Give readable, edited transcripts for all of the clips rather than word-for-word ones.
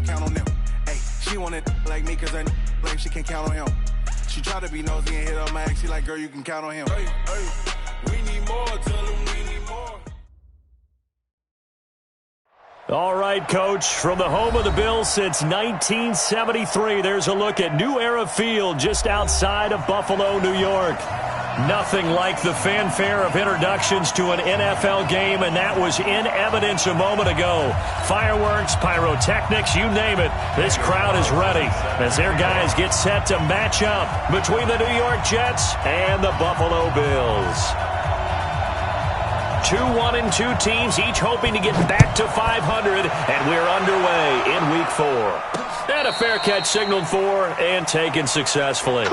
don't count on them. Hey, she wanted like me cause her like she can count on him. She try to be nosy and hit her max. She like, girl, you can count on him. Hey, we need more, tell them we need more. All right, Coach, from the home of the Bills since 1973, there's a look at New Era Field just outside of Buffalo, New York. Nothing like the fanfare of introductions to an NFL game, and that was in evidence a moment ago. Fireworks, pyrotechnics, you name it. This crowd is ready as their guys get set to match up between the New York Jets and the Buffalo Bills. 2-1-2 teams, each hoping to get back to 500, and we're underway in Week 4. And a fair catch signaled for and taken successfully.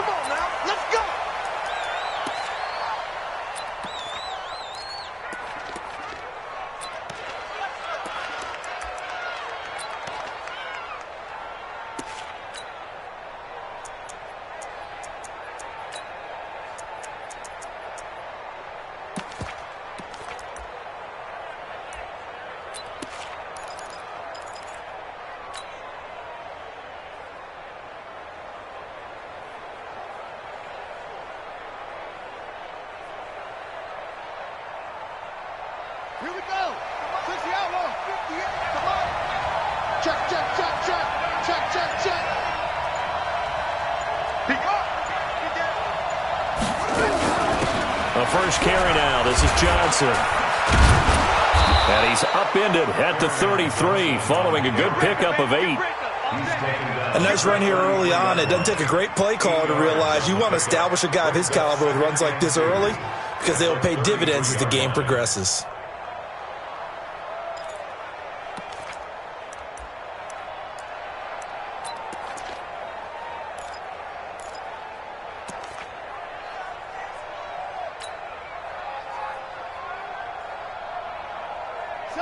Here we go. Push the outlaw. 58. Come on. Check, check, check, check. Check, check, check. He got. A first carry now. This is Johnson. And he's upended at the 33 following a good pickup of 8. A nice run here early on. It doesn't take a great play caller to realize you want to establish a guy of his caliber with runs like this early because they will pay dividends as the game progresses.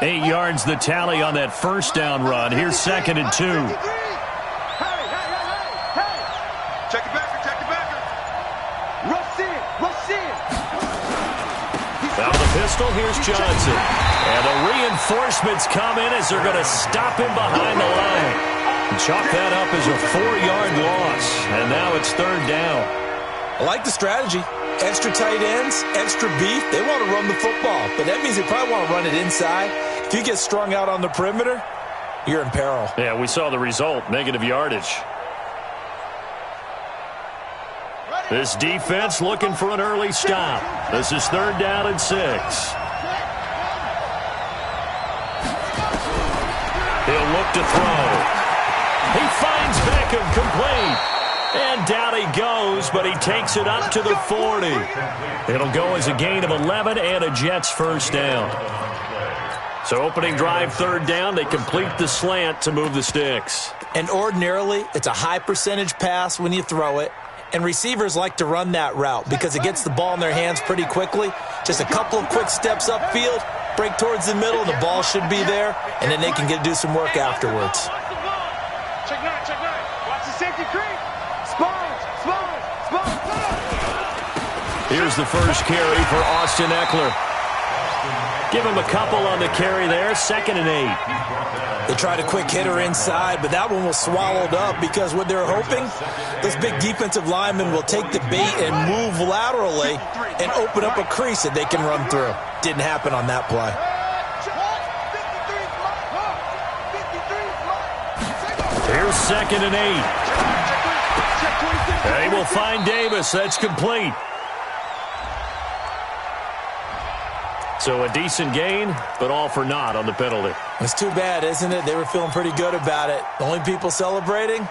Eight yards the tally on that first down run. Here's 2nd and 2. Check it back, check it back. Rush in, rush in. Out of the pistol, here's Johnson. And the reinforcements come in as they're going to stop him behind the line. Chalk that up as a 4-yard loss. And now it's 3rd down. I like the strategy. Extra tight ends, extra beef. They want to run the football, but that means they probably want to run it inside. If you get strung out on the perimeter, you're in peril. Yeah, we saw the result, negative yardage. This defense looking for an early stop. This is 3rd down and 6. He'll look to throw. He finds Beckham complete. And down he goes, but he takes it up to the 40. It'll go as a gain of 11 and a Jets first down. So opening drive 3rd down, they complete the slant to move the sticks. And ordinarily, it's a high percentage pass when you throw it. And receivers like to run that route because it gets the ball in their hands pretty quickly. Just a couple of quick steps upfield, break towards the middle, the ball should be there, and then they can do some work afterwards. Check nine. Watch the safety creep. Here's the first carry for Austin Eckler. Give him a couple on the carry there, 2nd and 8. They tried a quick hitter inside, but that one was swallowed up because what they're hoping, those big defensive linemen will take the bait and move laterally and open up a crease that they can run through. Didn't happen on that play. Here's 2nd and 8. They will find Davis. That's complete. So a decent gain, but all for naught on the penalty. It's too bad, isn't it? They were feeling pretty good about it. The only people celebrating,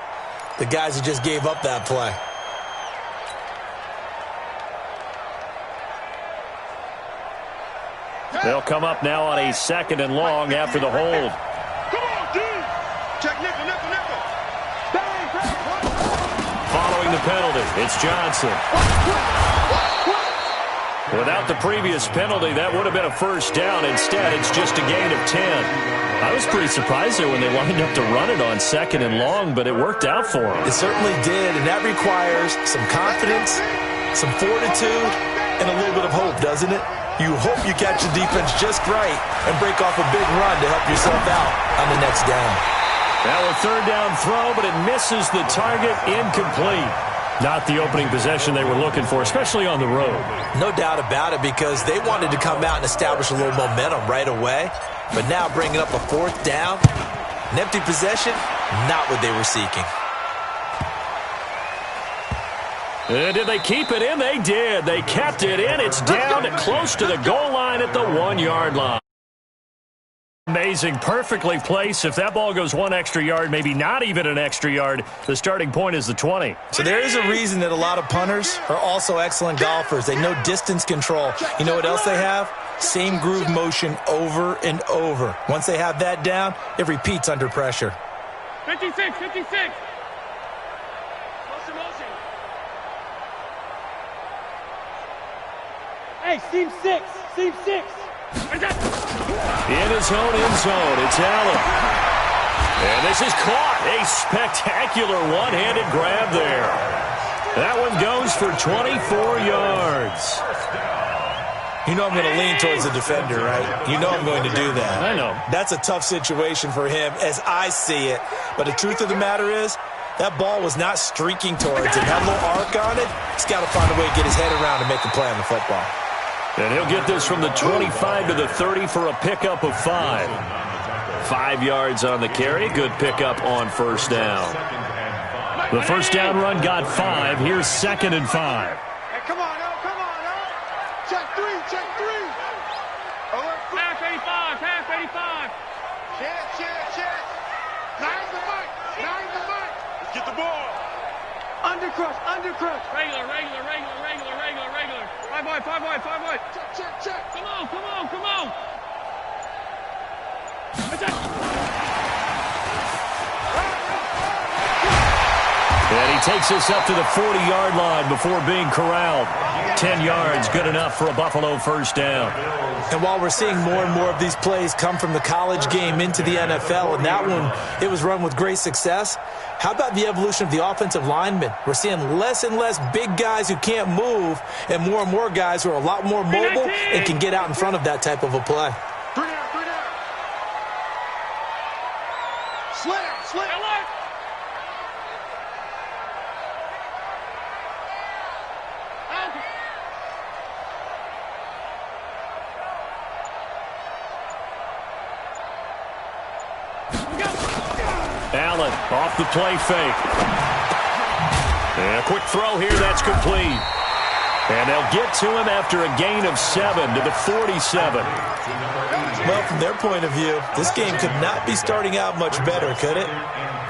the guys who just gave up that play. They'll come up now on a 2nd and long after the hold. Come on, dude. Check nickel. Following the penalty, it's Johnson. Without the previous penalty, that would have been a first down. Instead, it's just a gain of 10. I was pretty surprised there when they lined up to run it on 2nd and long, but it worked out for them. It certainly did, and that requires some confidence, some fortitude, and a little bit of hope, doesn't it? You hope you catch the defense just right and break off a big run to help yourself out on the next down. Now a third down throw, but it misses the target, incomplete. Not the opening possession they were looking for, especially on the road. No doubt about it, because they wanted to come out and establish a little momentum right away. But now bringing up a fourth down, an empty possession, not what they were seeking. Did they keep it in? They did. They kept it in. It's down close to the goal line at the 1-yard line. Amazing, perfectly placed. If that ball goes one extra yard, maybe not even an extra yard, the starting point is the 20. So there is a reason that a lot of punters are also excellent golfers. They know distance control. You know what else they have? Same groove motion over and over. Once they have that down, it repeats under pressure. 56. Motion. Hey, seam six. In his own end zone, it's Allen. And this is caught. A spectacular one-handed grab there. That one goes for 24 yards. You know I'm going to lean towards the defender, right? You know I'm going to do that. I know. That's a tough situation for him as I see it. But the truth of the matter is, that ball was not streaking towards it. Had a little arc on it. He's got to find a way to get his head around and make a play on the football. And he'll get this from the 25 to the 30 for a pickup of 5. 5 yards on the carry. Good pickup on first down. The first down run got 5. Here's 2nd and 5. Hey, come on, Check three. Half 85. Check. Nine the mic. Let's get the ball. Undercrush. Regular. 5 wide. Check. Come on. And he takes us up to the 40-yard line before being corralled. 10 yards, good enough for a Buffalo first down. And while we're seeing more and more of these plays come from the college game into the NFL, and that one, it was run with great success, how about the evolution of the offensive linemen? We're seeing less and less big guys who can't move and more guys who are a lot more mobile and can get out in front of that type of a play. Three down. Slam. Allen off the play fake. And a quick throw here, that's complete. And they'll get to him after a gain of 7 to the 47. Well, from their point of view, this game could not be starting out much better, could it?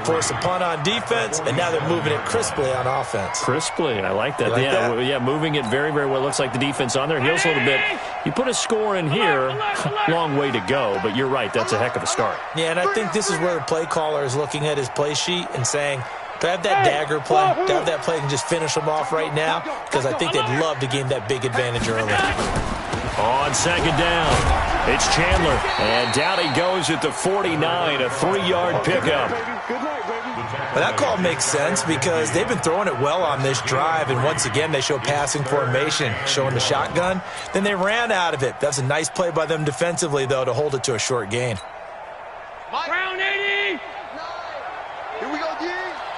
Force a punt on defense, and now they're moving it crisply on offense. Crisply, I like that. You like that? Yeah, moving it very, very well. Looks like the defense on their heels a little bit. You put a score in here, long way to go, but you're right, that's a heck of a start. Yeah, and I think this is where the play caller is looking at his play sheet and saying, do I have that dagger play? Do I have that play and just finish them off right now? Because I think they'd love to gain that big advantage early. On second down, it's Chandler, and down he goes at the 49, a 3-yard pickup. But that call makes sense because they've been throwing it well on this drive, and once again they show passing formation, showing the shotgun. Then they ran out of it. That's a nice play by them defensively, though, to hold it to a short gain. Round 80. Here we go, D.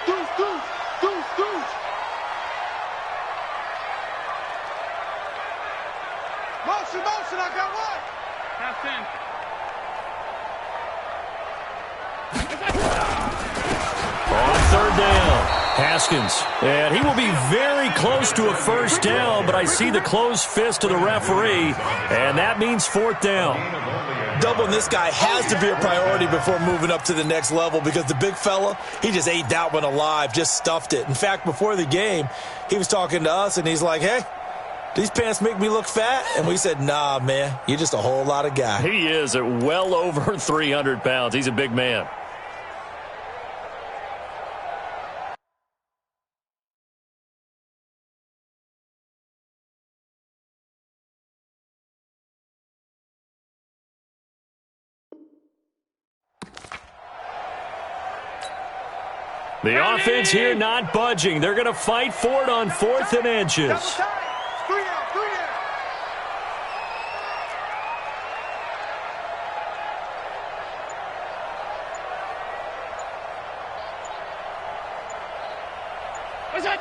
Deuce. Motion, I got one. Half 10. On third down, Haskins. And he will be very close to a first down, but I see the closed fist of the referee, and that means fourth down. Doubling this guy has to be a priority before moving up to the next level because the big fella, he just ate that one alive, just stuffed it. In fact, before the game, he was talking to us, and he's like, hey, these pants make me look fat? And we said, nah, man, you're just a whole lot of guy. He is at well over 300 pounds. He's a big man. The offense here not budging. They're going to fight for it on 4th and inches. Three down. What's it?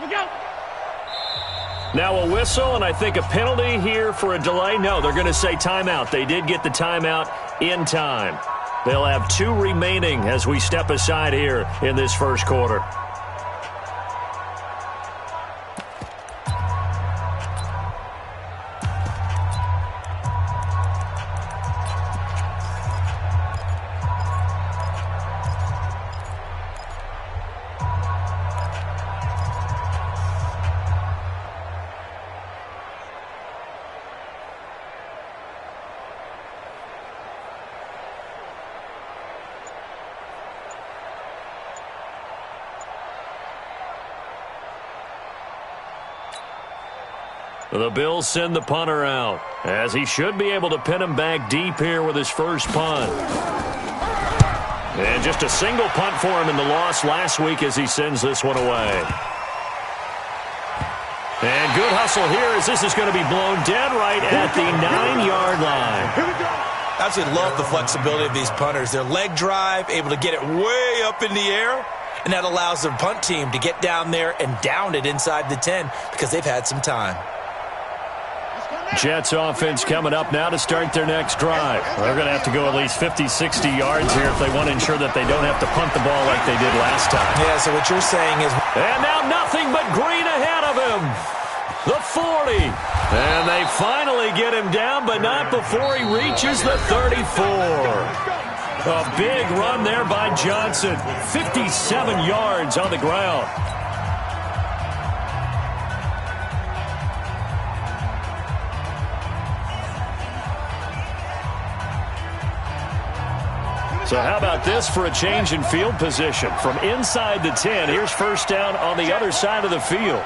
Look out. Now a whistle, and I think a penalty here for a delay. No, they're going to say timeout. They did get the timeout in time. They'll have 2 remaining as we step aside here in this first quarter. The Bills send the punter out, as he should be able to pin him back deep here with his first punt. And just a single punt for him in the loss last week as he sends this one away. And good hustle here as this is going to be blown dead right at the 9-yard line. I absolutely love the flexibility of these punters. Their leg drive, able to get it way up in the air, and that allows their punt team to get down there and down it inside the 10 because they've had some time. Jets offense coming up now to start their next drive. They're going to have to go at least 50, 60 yards here if they want to ensure that they don't have to punt the ball like they did last time. Yeah, so what you're saying is... And now nothing but green ahead of him. The 40. And they finally get him down, but not before he reaches the 34. A big run there by Johnson. 57 yards on the ground. So how about this for a change in field position? From inside the 10, here's first down on the other side of the field.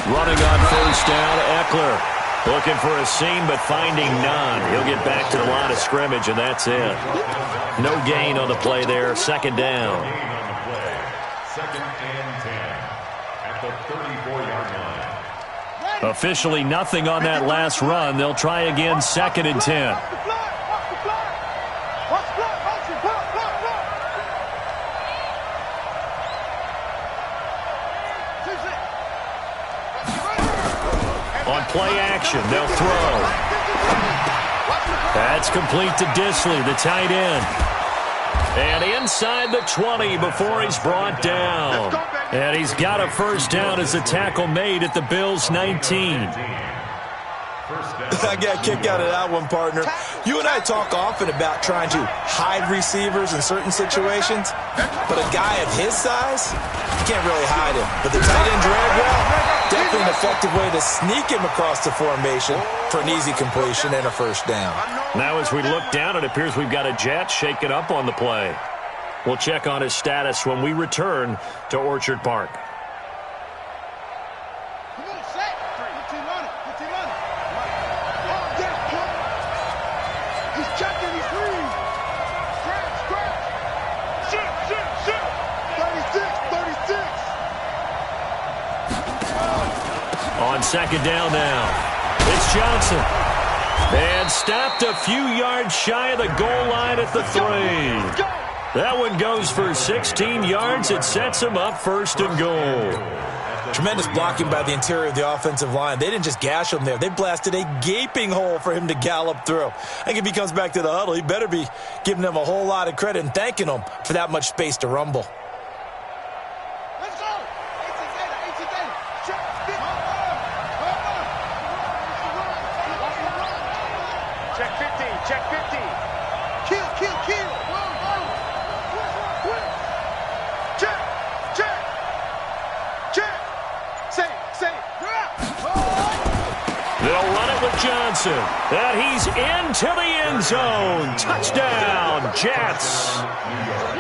Running on first down, Eckler. Looking for a seam, but finding none. He'll get back to the line of scrimmage, and that's it. No gain on the play there. Second down. Second and 10 at the 34-yard line. Officially nothing on that last run. They'll try again, second and 10. On play action, they'll throw. That's complete to Disley, the tight end. And inside the 20 before he's brought down. And he's got a first down as a tackle made at the Bills' 19. I got a kick out of that one, partner. You and I talk often about trying to hide receivers in certain situations, but a guy of his size, you can't really hide him. But the tight end drag route, definitely an effective way to sneak him across the formation for an easy completion and a first down. Now as we look down, it appears we've got a Jet shaken up on the play. We'll check on his status when we return to Orchard Park. On second down now, it's Johnson. And stopped a few yards shy of the goal line at the 3. That one goes for 16 yards. It sets him up first and goal. Tremendous blocking by the interior of the offensive line. They didn't just gash him there. They blasted a gaping hole for him to gallop through. I think if he comes back to the huddle, he better be giving them a whole lot of credit and thanking them for that much space to rumble. Check 15, check 15. Kill, kill, kill. Check, check, check. Say, They'll run it with Johnson. And he's into the end zone. Touchdown, Jets.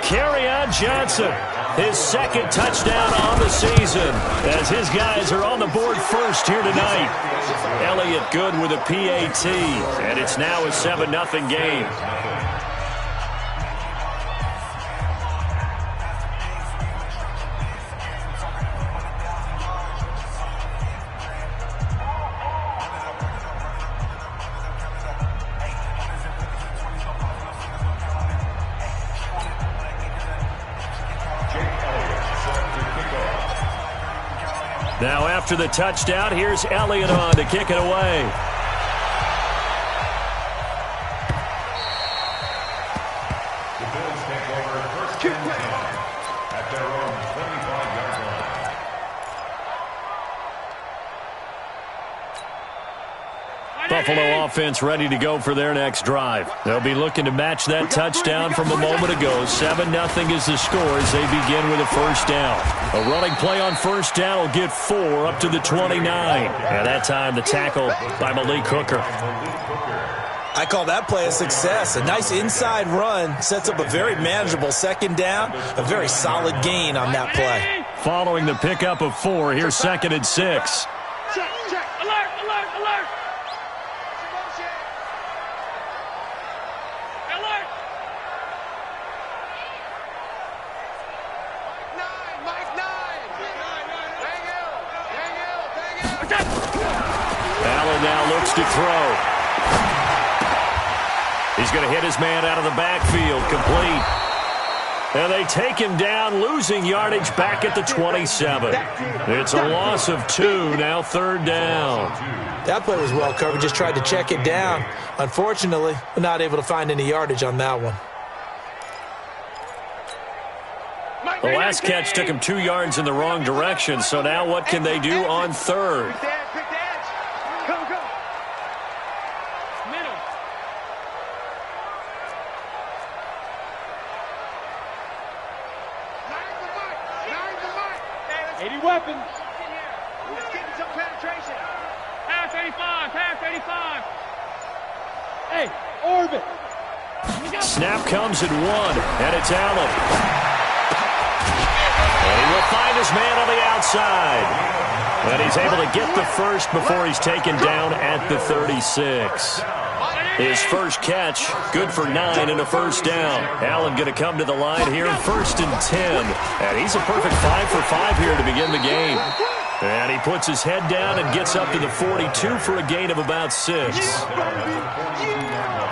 Kerryon Johnson, his second touchdown on the season, as his guys are on the board first here tonight. Elliott Good with a PAT, and it's now a 7-0 game. Now after the touchdown, here's Elliott on to kick it away. The Bills take over first and 10 at their own 25-yard line. Buffalo offense ready to go for their next drive. They'll be looking to match that touchdown from a moment ago. 7-0 is the score as they begin with a first down. A running play on first down will get 4 up to the 29. And that time the tackle by Malik Hooker. I call that play a success. A nice inside run sets up a very manageable second down. A very solid gain on that play. Following the pickup of 4, here's 2nd and 6. Check, check. Alert, alert, alert. Alert. 9, Mike 9. Bang Hill. Bang Hill. Bang Hill. Allen now looks to throw. He's going to hit his man out of the backfield, complete. And they take him down, losing yardage back at the 27. It's a loss of 2, now 3rd down. That play was well covered, just tried to check it down. Unfortunately, we're not able to find any yardage on that one. The last catch took him 2 yards in the wrong direction, so now what can they do on 3rd? Pick the edge. Go, go. Middle. Nine the Mike. 80 weapons. Let's get some penetration. Half 85, half 85. Hey, orbit. Snap comes at 1, and it's Allen. And he will find his man on the outside. And he's able to get the first before he's taken down at the 36. His first catch, good for 9 and a first down. Allen going to come to the line here, 1st and 10. And he's a perfect 5 for 5 here to begin the game. And he puts his head down and gets up to the 42 for a gain of about 6.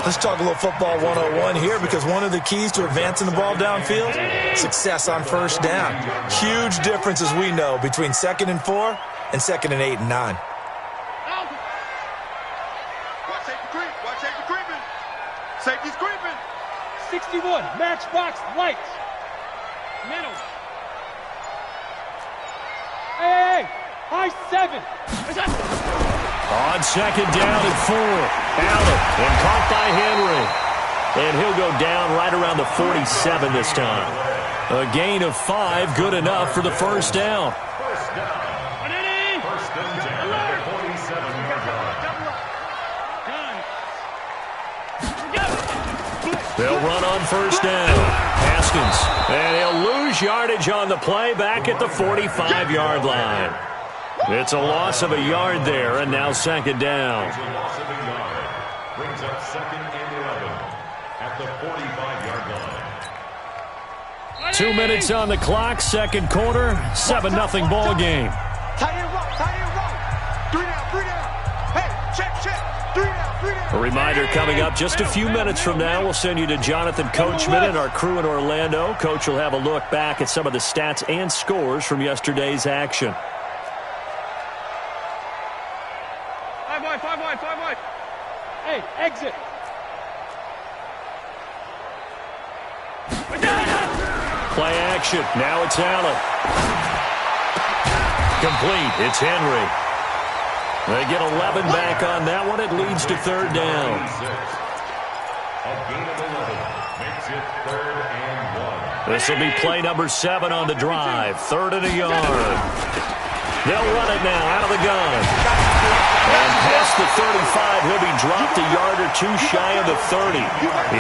Let's talk a little football 101 here, because one of the keys to advancing the ball downfield, success on first down. Huge difference, as we know, between 2nd and 4 and 2nd and 8 and 9. Watch safety creep. Watch safety creeping. Safety's creeping. 61, matchbox lights. Middle. Hey, high 7. On 2nd down and 4, Allen, and caught by Henry. And he'll go down right around the 47 this time. A gain of 5, good enough for the first down. First down. First and 10 at the 47-yard line. They'll run on first down. Haskins, and he'll lose yardage on the play back at the 45-yard line. It's a loss of a yard there, and now 2nd down. A loss of a yard. Brings up 2nd and 11 at the 45-yard line. 2 minutes on the clock, 2nd quarter, 7-0 ball game. Tight end run. 3 down. Hey, check. 3 down. A reminder coming up just a few minutes from now, we'll send you to Jonathan Coachman and our crew in Orlando. Coach will have a look back at some of the stats and scores from yesterday's action. 5 wide. Hey, exit. Play action. Now it's Allen. Complete. It's Henry. They get 11 back on that one. It leads to 3rd down. A gain of 11 makes it 3rd and 1. This will be play number 7 on the drive. 3rd and a yard. They'll run it now out of the gun. And past the 35, he'll be dropped a yard or 2 shy of the 30.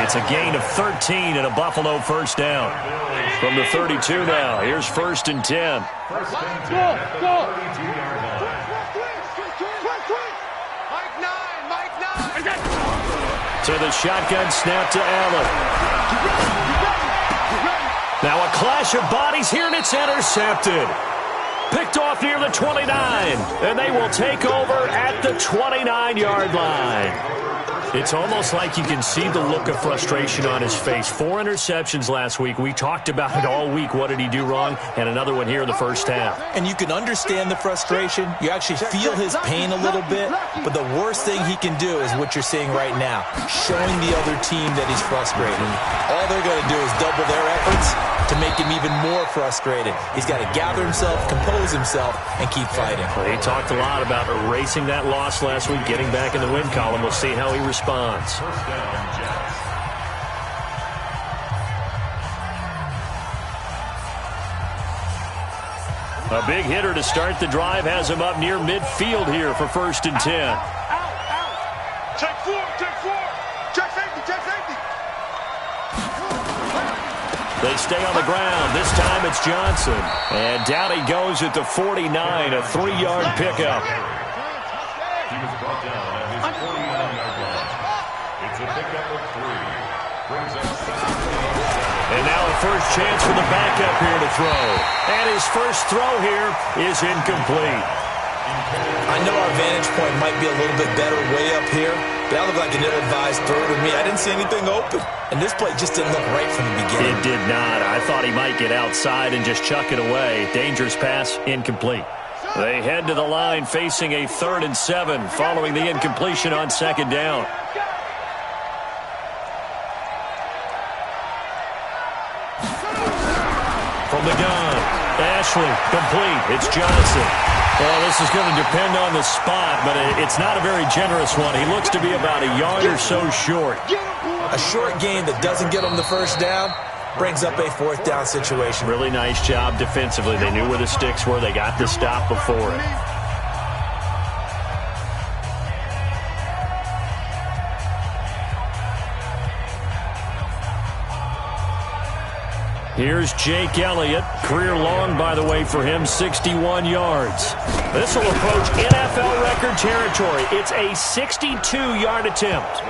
It's a gain of 13 and a Buffalo first down. From the 32 now, here's 1st and 10. First and 10 at the 32-yard line. Mike 9. To the shotgun snap to Allen. Now a clash of bodies here, and it's intercepted. Picked off near the 29, and they will take over at the 29-yard line. It's almost like you can see the look of frustration on his face. 4 interceptions last week. We talked about it all week. What did he do wrong? And another one here in the first half. And you can understand the frustration. You actually feel his pain a little bit. But the worst thing he can do is what you're seeing right now, showing the other team that he's frustrated. All they're going to do is double their efforts to make him even more frustrated. He's got to gather himself, compose himself, and keep fighting. Well, he talked a lot about erasing that loss last week, getting back in the win column. We'll see how he responds. A big hitter to start the drive has him up near midfield here for 1st and 10. Check 4, check 4. Check safety, check safety. They stay on the ground. This time it's Johnson. And down he goes at the 49, a 3-yard pickup. He was brought down at his 49-yard line. It's a pickup of 3. Brings up 7. And now a first chance for the backup here to throw. And his first throw here is incomplete. I know our vantage point might be a little bit better way up here, but that looked like an ill-advised throw to me. I didn't see anything open. And this play just didn't look right from the beginning. It did not. I thought he might get outside and just chuck it away. Dangerous pass, incomplete. They head to the line facing a 3rd and 7 following the incompletion on 2nd down. From the gun, Ashley, complete. It's Johnson. Well, this is going to depend on the spot, but it's not a very generous one. He looks to be about a yard or so short. A short gain that doesn't get him the first down brings up a 4th down situation. Really nice job defensively. They knew where the sticks were. They got the stop before it. Here's Jake Elliott. Career long, by the way, for him, 61 yards. This will approach NFL record territory. It's a 62-yard attempt.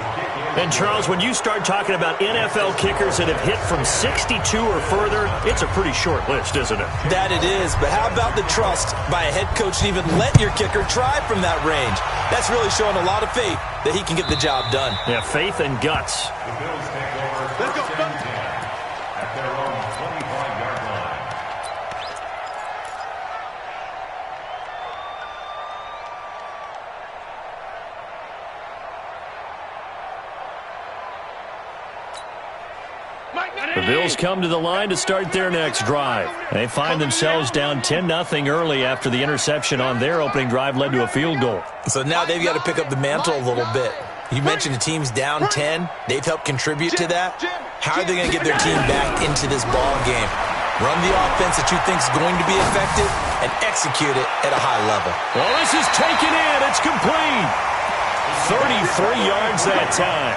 And, Charles, when you start talking about NFL kickers that have hit from 62 or further, it's a pretty short list, isn't it? That it is, but how about the trust by a head coach to even let your kicker try from that range? That's really showing a lot of faith that he can get the job done. Yeah, faith and guts. The Bills take over 1st and 10 at their own 25-yard line. The Bills come to the line to start their next drive. They find themselves down 10-0 early after the interception on their opening drive led to a field goal. So now they've got to pick up the mantle a little bit. You mentioned the team's down 10. They've helped contribute to that. How are they going to get their team back into this ball game? Run the offense that you think is going to be effective and execute it at a high level. Well, this is taken in. It's complete. 33 yards that time.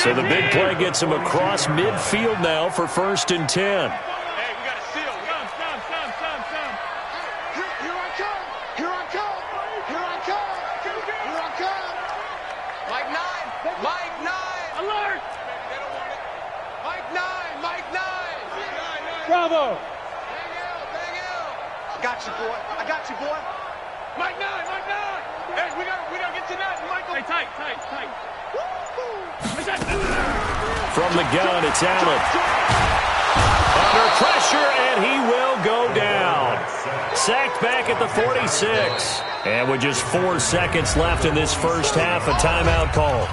So the big play gets him across midfield now for 1st and 10. Hey, we got to seal. Some. Here I come. Here I come. Here I come. Here I come. Mike 9. Mike 9. Alert! They don't want it. Mike 9. Mike 9. Bravo! Bang you. I got you, boy. I got you, boy. Mike 9. Mike 9. Hey, we gotta get to that, Michael. Hey, tight. From the gun, it's Allen. Under pressure, and he will go down. Sacked back at the 46. And with just 4 seconds left in this first half, a timeout call.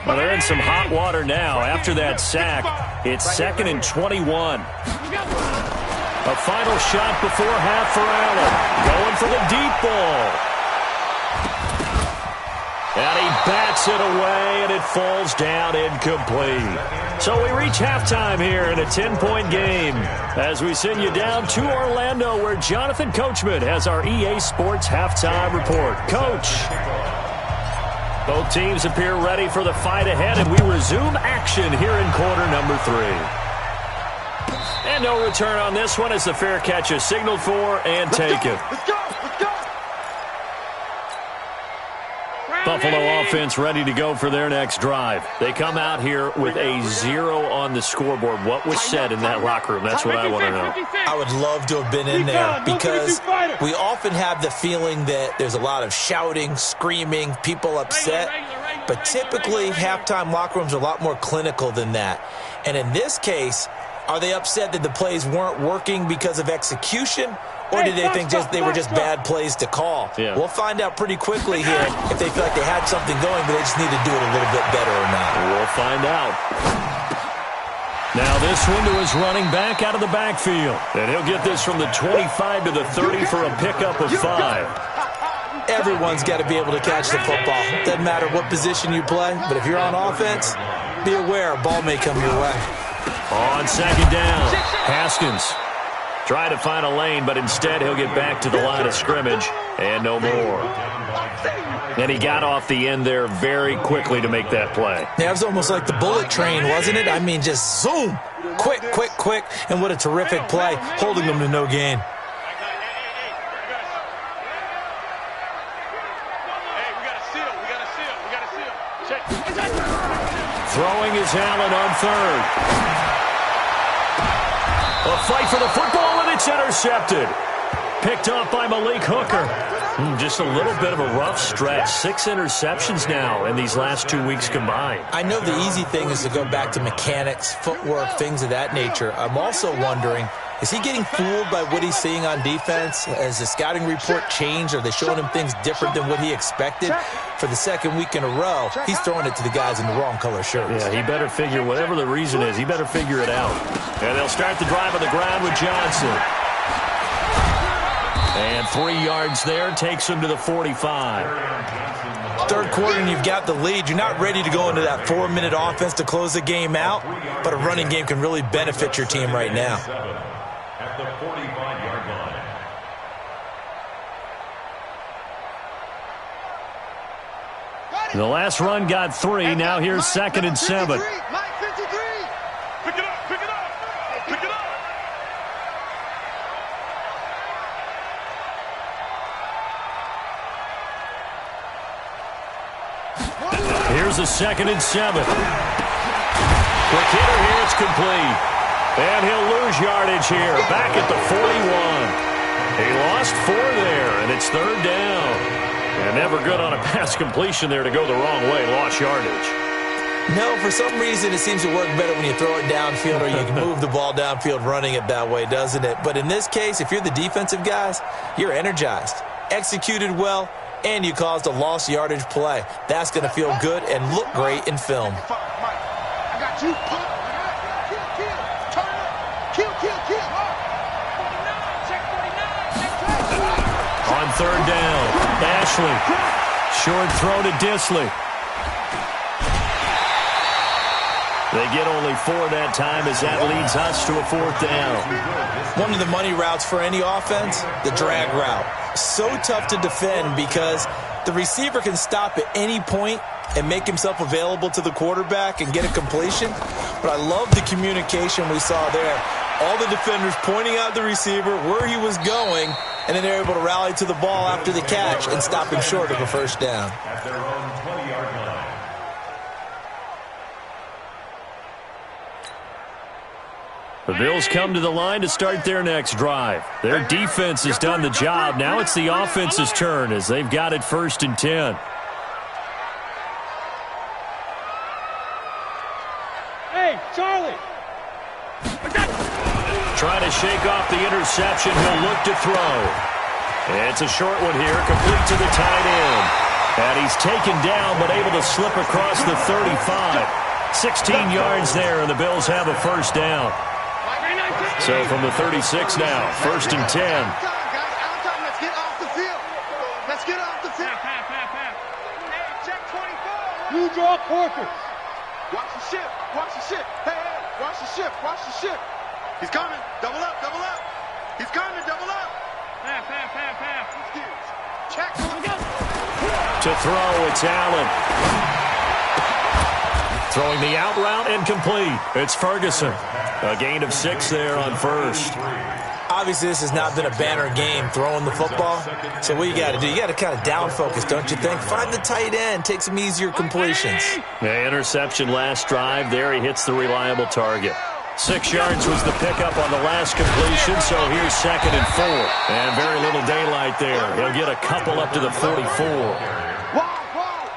Well, they're in some hot water now. After that sack, it's 2nd and 21. A final shot before half for Allen. Going for the deep ball. And he bats it away, and it falls down incomplete. So we reach halftime here in a 10-point game as we send you down to Orlando, where Jonathan Coachman has our EA Sports halftime report. Coach. Both teams appear ready for the fight ahead, and we resume action here in quarter number 3. And no return on this one as the fair catch is signaled for and taken. Let's go. Buffalo offense ready to go for their next drive. They come out here with a 0 on the scoreboard. What was said in that locker room? That's what I want to know. I would love to have been in there because we often have the feeling that there's a lot of shouting, screaming, people upset. But typically, halftime locker rooms are a lot more clinical than that. And in this case, are they upset that the plays weren't working because of execution? Or did they think they were just bad plays to call? Yeah. We'll find out pretty quickly here if they feel like they had something going, but they just need to do it a little bit better or not. We'll find out. Now this one to his running back out of the backfield. And he'll get this from the 25 to the 30 for a pickup of 5. Everyone's got to be able to catch the football. Doesn't matter what position you play, but if you're on offense, be aware a ball may come your way. On second down, Haskins. Try to find a lane, but instead he'll get back to the line of scrimmage and no more. And he got off the end there very quickly to make that play. Yeah, it was almost like the bullet train, wasn't it? I mean, just zoom. Quick, quick, quick. And what a terrific play, holding them to no gain. Throwing is Allen on third. A fight for the football, and it's intercepted. Picked up by Malik Hooker. Just a little bit of a rough stretch. 6 interceptions now in these last 2 weeks combined. I know the easy thing is to go back to mechanics, footwork, things of that nature. I'm also wondering, is he getting fooled by what he's seeing on defense? Has the scouting report changed? Are they showing him things different than what he expected? For the second week in a row, he's throwing it to the guys in the wrong color shirts. Yeah, he better figure, whatever the reason is, he better figure it out. And they'll start the drive on the ground with Johnson. And 3 yards there takes him to the 45. Third quarter and you've got the lead. You're not ready to go into that 4-minute offense to close the game out, but a running game can really benefit your team right now. At the 45-yard line. The last run got 3. Now here's 2nd and 7. Pick it up, pick it up, pick it up. Here's a 2nd and 7. Quick hitter here, it's complete. And he'll lose yardage here, back at the 41. He lost 4 there, and it's 3rd down. And never good on a pass completion there to go the wrong way, lost yardage. No, for some reason it seems to work better when you throw it downfield or you can move the ball downfield running it that way, doesn't it? But in this case, if you're the defensive guys, you're energized, executed well, and you caused a lost yardage play. That's going to feel good and look great in film. I got you. Kill. On 3rd down, Ashley. Short throw to Disley. They get only 4 that time as that leads us to a 4th down. One of the money routes for any offense, the drag route. So tough to defend because the receiver can stop at any point and make himself available to the quarterback and get a completion. But I love the communication we saw there. All the defenders pointing out the receiver, where he was going, and then they're able to rally to the ball after the catch and stop him short of a 1st down. At their own 20-yard line. The Bills come to the line to start their next drive. Their defense has done the job. Now it's the offense's turn as they've got it 1st and 10. Hey, Charlie. Trying to shake off the interception. He'll look to throw. It's a short one here, complete to the tight end. And he's taken down but able to slip across the 35. 16 yards there, and the Bills have a 1st down. So from the 36 now, 1st and 10. Let's get off the field. Let's get off the field. Hey, check 24. You draw Corker. Watch the ship. Watch the ship. Hey, watch the ship. Watch the ship. He's coming. Double up. Double up. He's coming. Double up. Check. To throw, it's Allen. Throwing the out route and complete. It's Ferguson. A gain of 6 there on 1st. Out Obviously, this has not been a banner game throwing the football. So what you got to do, you got to kind of down focus, don't you think? Find the tight end, take some easier completions. Yeah, interception last drive. There he hits the reliable target. 6 yards was the pickup on the last completion, so here's 2nd and 4. And very little daylight there. He'll get a couple up to the 44.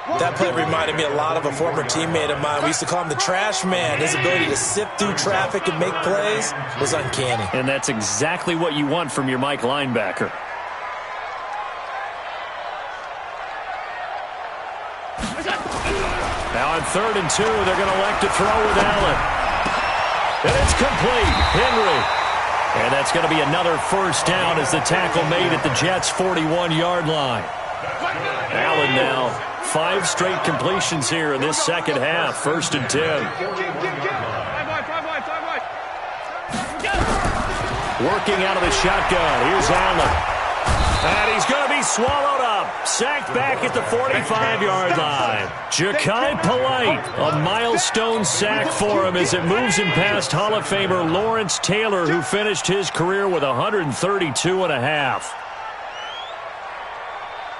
That play reminded me a lot of a former teammate of mine. We used to call him the trash man. His ability to sift through traffic and make plays was uncanny. And that's exactly what you want from your Mike linebacker. Now on 3rd and 2, they're going to elect to throw with Allen. And it's complete. Henry. And that's going to be another first down as the tackle made at the Jets' 41-yard line. Allen now 5 straight completions here in this second half. 1st and 10. Working out of the shotgun. Here's Allen. And he's going to be swallowed up. Sacked back at the 45-yard line. Ja'Kai Polite, a milestone sack for him as it moves him past Hall of Famer Lawrence Taylor, who finished his career with 132 and a half.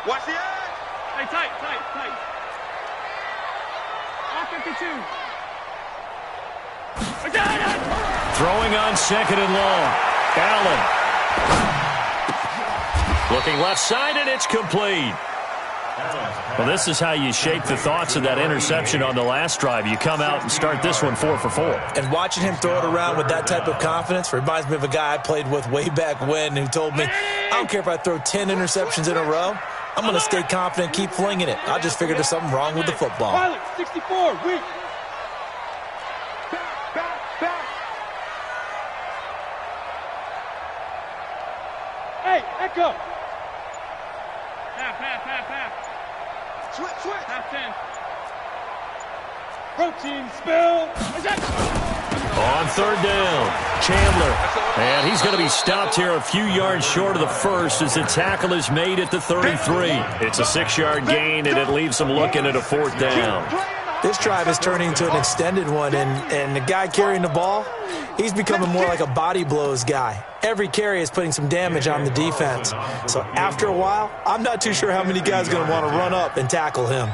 Watch the edge. Hey, tight. All 52. Throwing on 2nd and long. Allen. Looking left side, and it's complete. Well, this is how you shape the thoughts of that interception on the last drive. You come out and start this one 4 for 4. And watching him throw it around with that type of confidence reminds me of a guy I played with way back when who told me, I don't care if I throw 10 interceptions in a row. I'm going to stay confident, keep flinging it. I just figured there's something wrong with the football. Pilot, 64, weak. Back. Hey, echo. Half. Switch. Half 10. Protein spill. On 3rd down, Chandler. And he's going to be stopped here a few yards short of the first as the tackle is made at the 33. It's a 6-yard gain, and it leaves him looking at a 4th down. This drive is turning into an extended one, and the guy carrying the ball, he's becoming more like a body blows guy. Every carry is putting some damage on the defense. So after a while, I'm not too sure how many guys are going to want to run up and tackle him.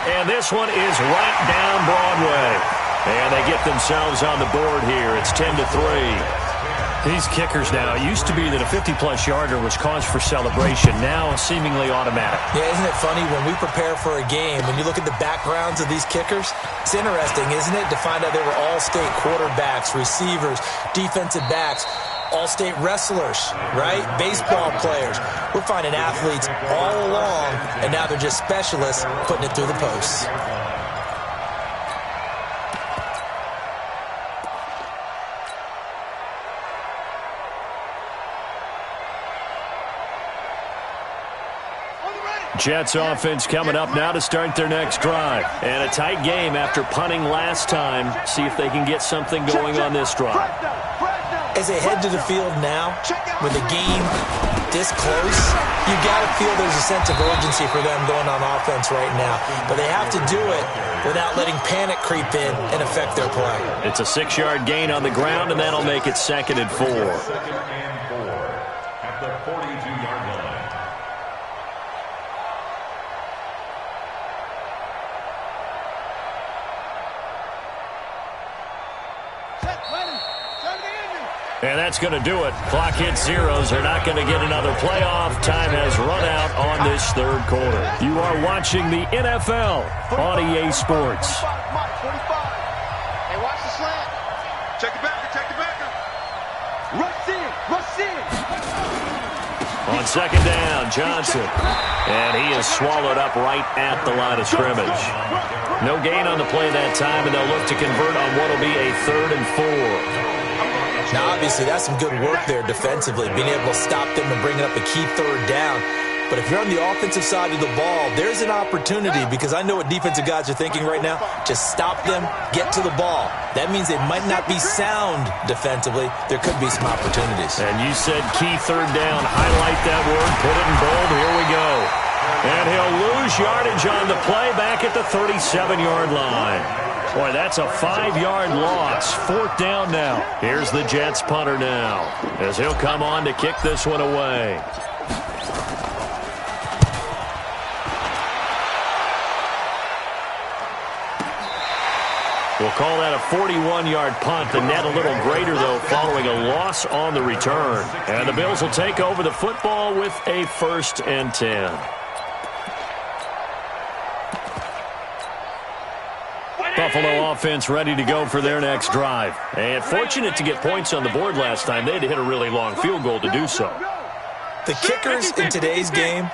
And this one is right down Broadway. And they get themselves on the board here. It's 10-3. These kickers now, it used to be that a 50-plus yarder was cause for celebration. Now seemingly automatic. Yeah, isn't it funny when we prepare for a game, when you look at the backgrounds of these kickers, it's interesting, isn't it, to find out they were all-state quarterbacks, receivers, defensive backs, all-state wrestlers, right? Baseball players. We're finding athletes all along, and now they're just specialists putting it through the posts. Jets offense coming up now to start their next drive. And a tight game after punting last time. See if they can get something going on this drive. As they head to the field now, with the game this close, you got to feel there's a sense of urgency for them going on offense right now. But they have to do it without letting panic creep in and affect their play. It's a 6-yard gain on the ground, and that'll make it 2nd and 4. At the 42-yard line. And that's going to do it. Clock hits zeros. They're not going to get another playoff. Time has run out on this 3rd quarter. You are watching the NFL on EA Sports. Hey, watch the slant. Check the backer. Rush in. On 2nd down, Johnson. And he is swallowed up right at the line of scrimmage. No gain on the play that time, and they'll look to convert on what will be a 3rd and 4. Now, obviously, that's some good work there defensively, being able to stop them and bringing up a key 3rd down. But if you're on the offensive side of the ball, there's an opportunity, because I know what defensive guys are thinking right now. Just stop them, get to the ball. That means they might not be sound defensively. There could be some opportunities. And you said key 3rd down. Highlight that word, put it in bold. Here we go. And he'll lose lose yardage on the play back at the 37-yard line. Boy, that's a 5-yard loss. 4th down now. Here's the Jets punter now, as he'll come on to kick this one away. We'll call that a 41-yard punt. The net a little greater, though, following a loss on the return. And the Bills will take over the football with a 1st and 10. Buffalo offense ready to go for their next drive. And fortunate to get points on the board last time. They had to hit a really long field goal to do so. The kickers in today's game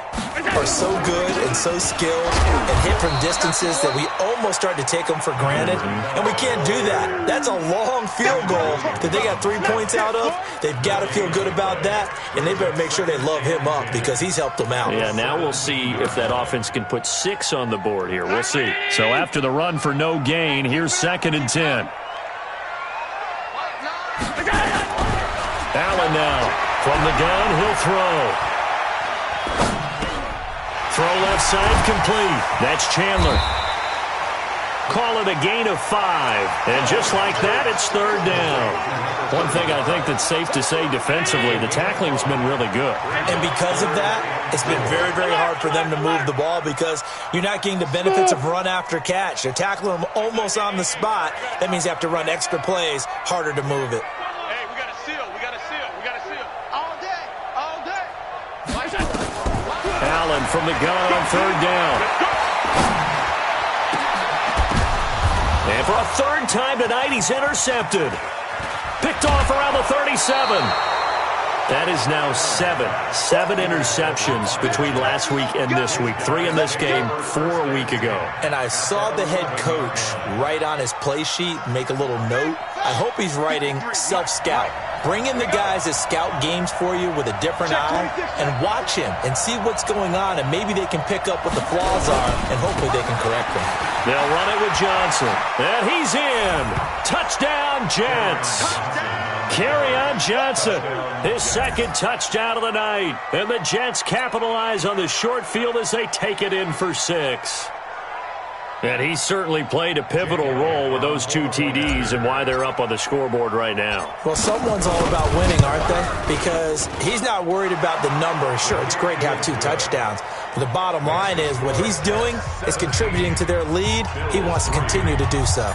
are so good and so skilled and hit from distances that we almost start to take them for granted, and we can't do that. That's a long field goal that they got 3 points out of. They've got to feel good about that, and they better make sure they love him up because he's helped them out. Yeah, now we'll see if that offense can put 6 on the board here. We'll see. So after the run for no gain, here's 2nd and 10. Allen now. From the gun, he'll throw. Throw left side complete. That's Chandler. Call it a gain of 5. And just like that, it's 3rd down. One thing I think that's safe to say defensively, the tackling's been really good. And because of that, it's been very, very hard for them to move the ball because you're not getting the benefits of run after catch. They're tackling them almost on the spot. That means you have to run extra plays, harder to move it. Allen from the gun on 3rd down. And for a 3rd time tonight, he's intercepted. Picked off around the 37. That is now 7 interceptions between last week and this week. 3 in this game, 4 a week ago. And I saw the head coach write on his play sheet, make a little note. I hope he's writing self-scout. Bring in the guys that scout games for you with a different eye and watch him and see what's going on, and maybe they can pick up what the flaws are, and hopefully they can correct them. They'll run it with Johnson. And he's in. Touchdown, Jets. Kerryon Johnson, his 2nd touchdown of the night. And the Jets capitalize on the short field as they take it in for 6. And he certainly played a pivotal role with those 2 TDs and why they're up on the scoreboard right now. Well, someone's all about winning, aren't they? Because he's not worried about the number. Sure, it's great to have 2 touchdowns. But the bottom line is what he's doing is contributing to their lead. He wants to continue to do so.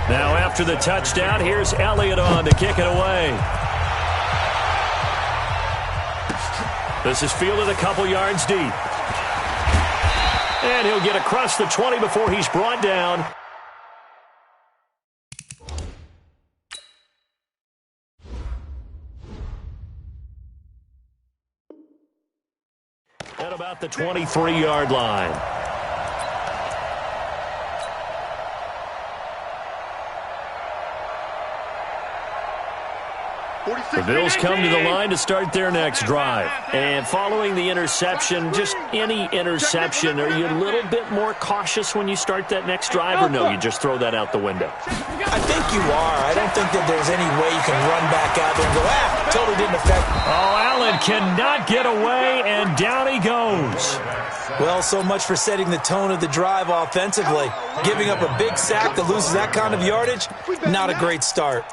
Now after the touchdown, here's Elliott on to kick it away. This is fielded a couple yards deep. And he'll get across the 20 before he's brought down. At about the 23-yard line. The Bills come to the line to start their next drive. And following the interception, just any interception, are you a little bit more cautious when you start that next drive, or no, you just throw that out the window? I think you are. I don't think that there's any way you can run back out there and go, totally didn't affect. Oh, Allen cannot get away, and down he goes. Well, so much for setting the tone of the drive offensively. Giving up a big sack that loses that kind of yardage, not a great start.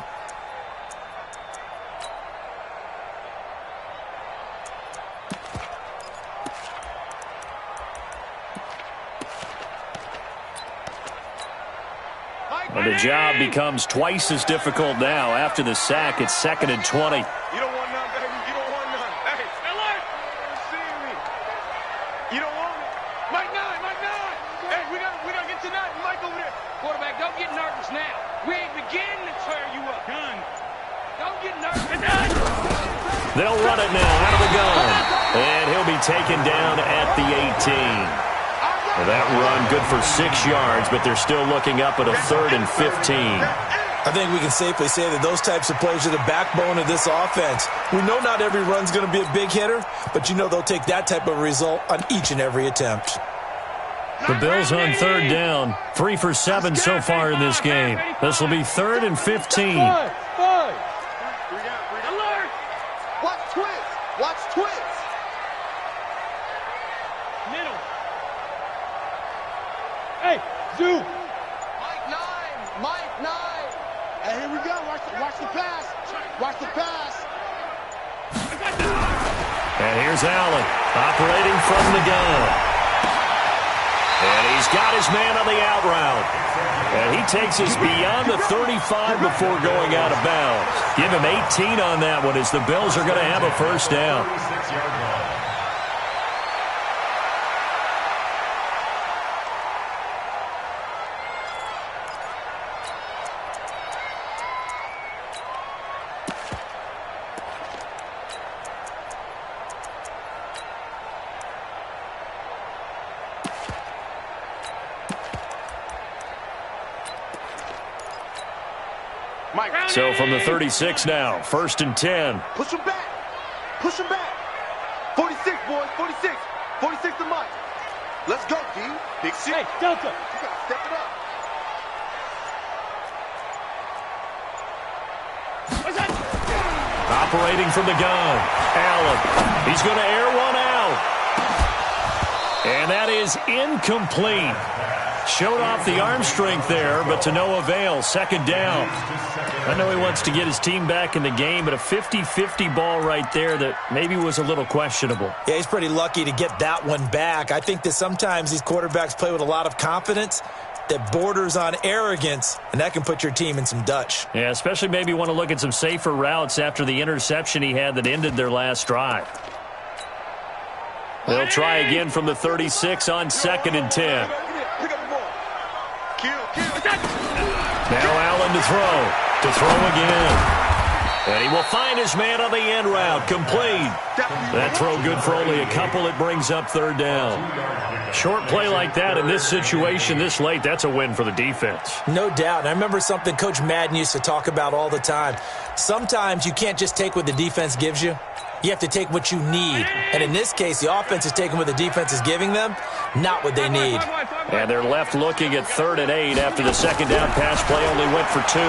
And the job becomes twice as difficult now. After the sack, it's 2nd and 20. You don't want none, baby. You don't want none. Hey, alert! See me. You don't want it. Mike 9. Hey, we gotta get to 9. Mike over there. Quarterback, don't get nervous now. We ain't beginning to tear you up. Gun. Don't get nervous. They'll run it now out of the gun. And he'll be taken down at the 18. Well, that run good for 6 yards, but they're still looking up at a 3rd and 15. I think we can safely say that those types of plays are the backbone of this offense. We know not every run's going to be a big hitter, but you know they'll take that type of result on each and every attempt. The Bills on 3rd down. 3 for 7 so far in this game. This will be 3rd and 15. Alert! Watch twist. Middle. Zoo. Mike 9. Mike 9. Hey, here we go. Watch the pass. Watch the pass. And here's Allen operating from the gun. And he's got his man on the out route. And he takes us beyond the 35 before going out of bounds. Give him 18 on that one as the Bills are going to have a first down. 36-yard line. So from the 36 now, 1st and 10. Push him back. Push him back. 46, boys. 46. 46 to Mike. Let's go, D. Big C. Hey, Delta. You got to step it up. Operating from the gun. Allen. He's going to air one out. And that is incomplete. Showed off the arm strength there, but to no avail. 2nd down. I know he wants to get his team back in the game, but a 50-50 ball right there that maybe was a little questionable. Yeah, he's pretty lucky to get that one back. I think that sometimes these quarterbacks play with a lot of confidence that borders on arrogance, and that can put your team in some Dutch. Yeah, especially maybe want to look at some safer routes after the interception he had that ended their last drive. They'll try again from the 36 on 2nd and 10. Now Allen to throw. To throw again. And he will find his man on the end route. Complete. That throw good for only a couple. It brings up 3rd down. Short play like that in this situation this late, that's a win for the defense. No doubt. And I remember something Coach Madden used to talk about all the time. Sometimes you can't just take what the defense gives you. You have to take what you need. And in this case, the offense is taking what the defense is giving them, not what they need. And they're left looking at 3rd and 8 after the 2nd down pass play only went for 2.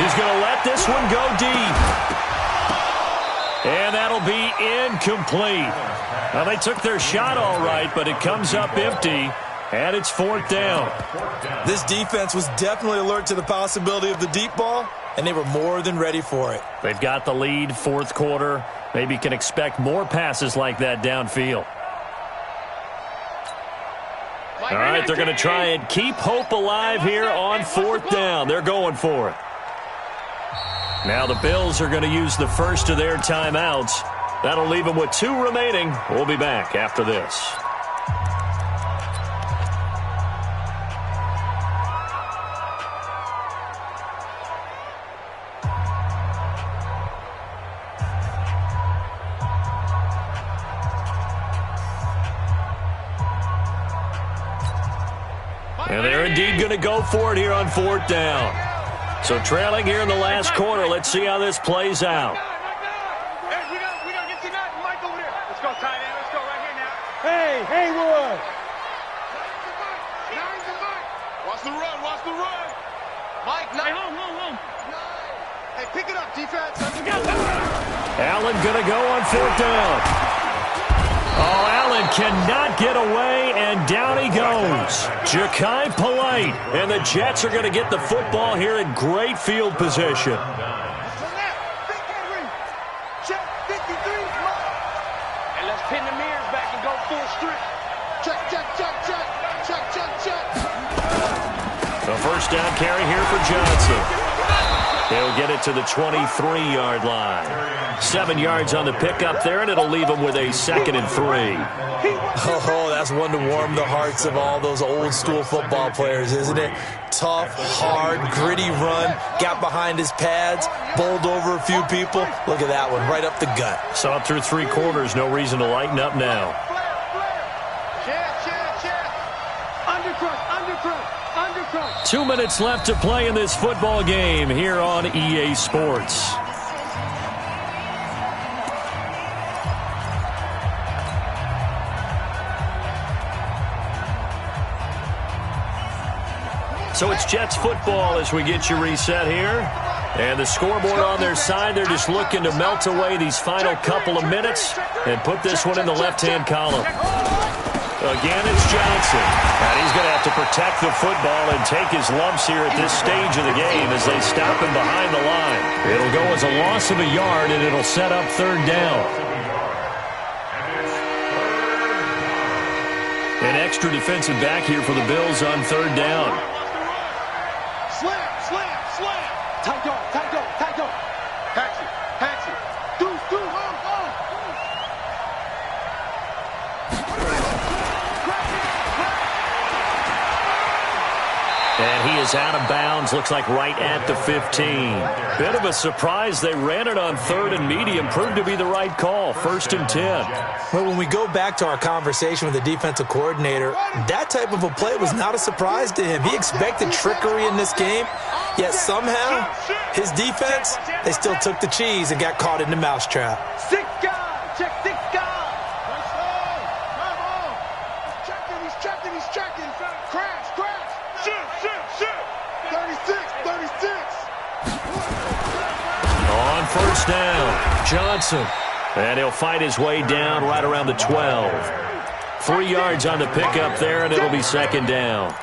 He's going to let this one go deep. And that'll be incomplete. Now, they took their shot all right, but it comes up empty, and it's 4th down. This defense was definitely alert to the possibility of the deep ball, and they were more than ready for it. They've got the lead, 4th quarter. Maybe can expect more passes like that downfield. All right, they're going to try and keep hope alive here on 4th down. They're going for it. Now the Bills are going to use the first of their timeouts. That'll leave them with 2 remaining. We'll be back after this. And they're indeed going to go for it here on 4th down. So trailing here in the last quarter. Let's see how this plays out. Hey, we don't get to nothing. Mike over there. Let's go, tight end. Let's go right here now. Hey, Haywood. Watch the run. Watch the run. Mike 9. Hey, home. Hey, pick it up, defense. Allen going to go on 4th down. Oh, Allen cannot get away, and down he goes. Ja'Kai Polite, and the Jets are going to get the football here in great field position. And let's pin the mirrors back and go full strength. Check. The first down carry here for Johnson. He'll get it to the 23-yard line. 7 yards on the pickup there, and it'll leave him with a 2nd and 3. Oh, that's one to warm the hearts of all those old-school football players, isn't it? Tough, hard, gritty run, got behind his pads, bowled over a few people. Look at that one, right up the gut. Saw it through 3 quarters, no reason to lighten up now. Undercrush. 2 minutes left to play in this football game here on EA Sports. So it's Jets football as we get you reset here. And the scoreboard on their side, they're just looking to melt away these final couple of minutes and put this one in the left-hand column. Again, it's Johnson. And he's going to have to protect the football and take his lumps here at this stage of the game as they stop him behind the line. It'll go as a loss of a yard, and it'll set up third down. An extra defensive back here for the Bills on third down. Slam, slam, slam. Tight dog, tight dog, tight dog. Patsy, Patsy. Deuce, deuce, And he is out of bounds, looks like right at the 15. Bit of a surprise. They ran it on third and medium. Proved to be the right call. 1st and 10. Well, when we go back to our conversation with the defensive coordinator, that type of a play was not a surprise to him. He expected trickery in this game, yet somehow his defense, they still took the cheese and got caught in the mousetrap. 6 guys, check 6 guys. He's checking, he's checking. Crash, crash. Shoot. 36. On first down, Johnson. And he'll fight his way down right around the 12. 3 yards on the pickup there, and it'll be second down.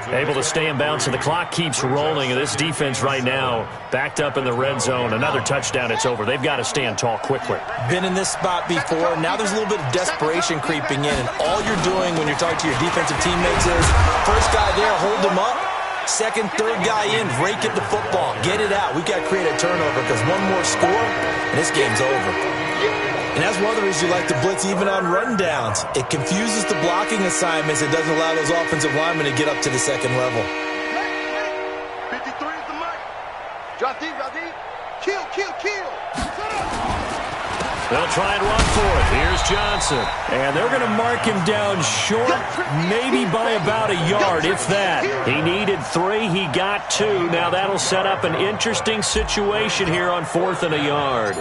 Able to stay in bounds, and the clock keeps rolling. And this defense right now backed up in the red zone. Another touchdown, it's over. They've got to stand tall quickly. Been in this spot before. Now there's a little bit of desperation creeping in, and all you're doing when you're talking to your defensive teammates is first guy there, hold him up. Second, third guy in, rake at the football. Get it out. We've got to create a turnover because one more score, and this game's over. And that's one of the reasons you like to blitz even on rundowns. It confuses the blocking assignments. It doesn't allow those offensive linemen to get up to the second level. 53 is the mic. Drop deep. Kill. They'll try and run for it. Here's Johnson. And they're going to mark him down short, maybe by about a yard, if that. He needed 3. He got 2. Now that'll set up an interesting situation here on 4th and a yard.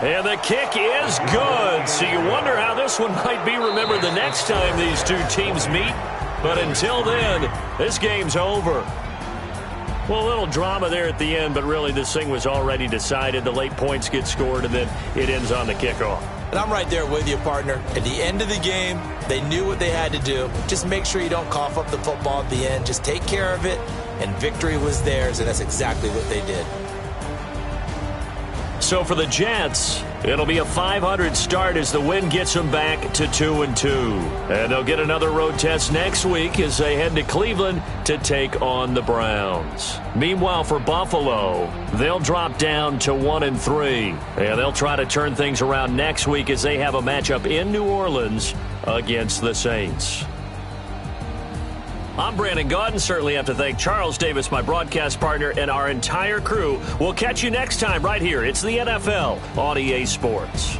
And the kick is good. So you wonder how this one might be remembered the next time these two teams meet. But until then, this game's over. Well, a little drama there at the end, but really this thing was already decided. The late points get scored, and then it ends on the kickoff. And I'm right there with you, partner. At the end of the game, they knew what they had to do. Just make sure you don't cough up the football at the end. Just take care of it, and victory was theirs, and that's exactly what they did. So for the Jets, it'll be a .500 start as the win gets them back to 2-2. And they'll get another road test next week as they head to Cleveland to take on the Browns. Meanwhile, for Buffalo, they'll drop down to 1-3. And they'll try to turn things around next week as they have a matchup in New Orleans against the Saints. I'm Brandon Gaudin. Certainly have to thank Charles Davis, my broadcast partner, and our entire crew. We'll catch you next time right here. It's the NFL on EA Sports.